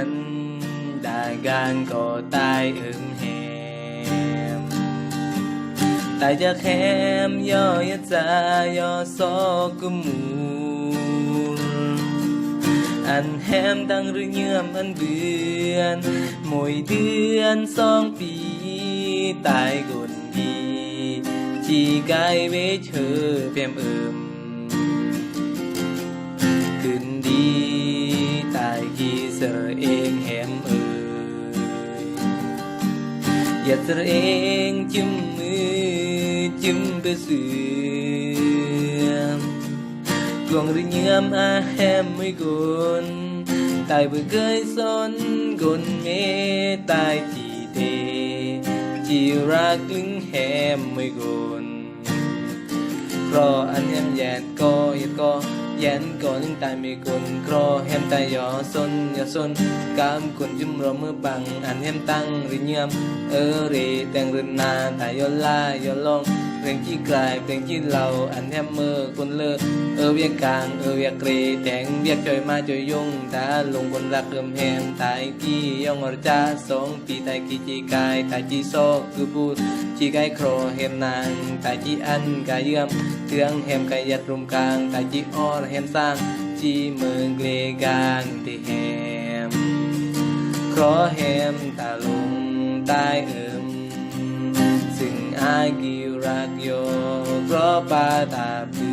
นได้การก็ตายแหมตายจากแหมย่อยจายอซอกุมูอันแหมตั้งหรือเยื่อมอันเบือนมวยเดือน2 ปีตายกนดีจีกายเวเชอเพียมขึ้นดีตายกี่เสือเองแหมอย่าเสือเองจิ้มมือจิ้มไปเสือกลวงหรือเยื่อมแหมไม่กนตายเบื่อเคยสนกนเมตายจีเดจีรักลึงแหมไม่กนเพราะอันแยนก็ยัดก็แยนก็ลึงตายไม่กนเพราะแหมตายย่อสนกามคนจุ่มรอมือบังอันแหมตั้งหรือเยื่อมเรแต่งเรือนนาตายย่อล่าย่อลองเพลงที่กลายเพลงที่เราอันแฮมเมอร์คนเลิกเวียกกลางเวียกเกรแต่งเวียกจอยมาจอยยงตาลงคนรักแฮมตายกี่ยองอรจ้า2 ปีตายกี่จีกายตายจีซอกคือบูดจีกายโครแฮมนางตายจีอันกายเยื่อมเทืองแฮมกายยัดรุมกลางตายจีออแฮมสร้างจีเมืองเกลกางที่แฮมครอแฮมตาลงตายซึ่งอากิรักโยเพราะปาตาปื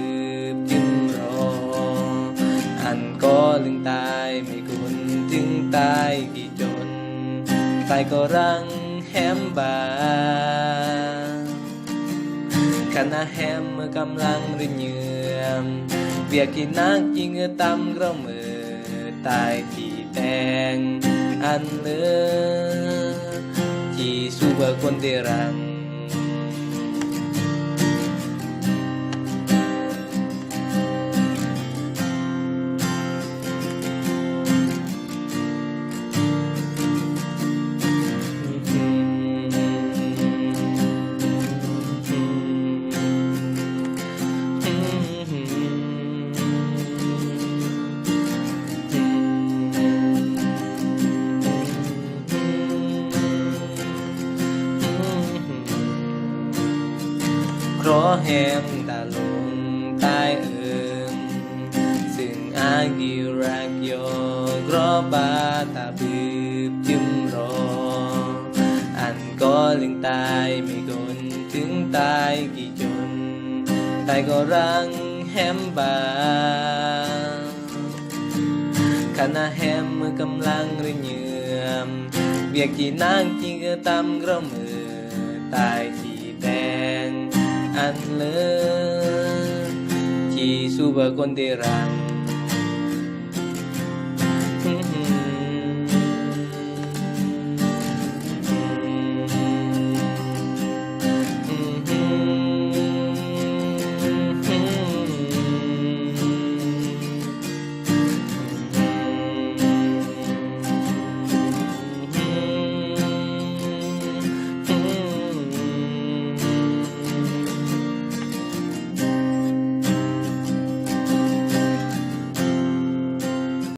บจึงรออันก็ลึงตายไม่กุนจึงตายกี่จนตายก็รังแฮมบาขณะแฮมเมื่อกำลังริเยือมเบียกินนักยิงตำกระมือตายที่แตงอันเลือที่สู้เบอร์คนเดรังเพราะแหมตาลงตายซึ่งอากิรักโยเพราะบาตาบืบจึมรออันก็ลึงตายไม่กนถึงตายกี่จนตายก็รังแฮมบาขณะแฮมเมื่อกำลังริเยือมเบียกี่นางจีก็ตำกระมือตายที่แดงอันเลือที่สู้เบอร์คนเดรัง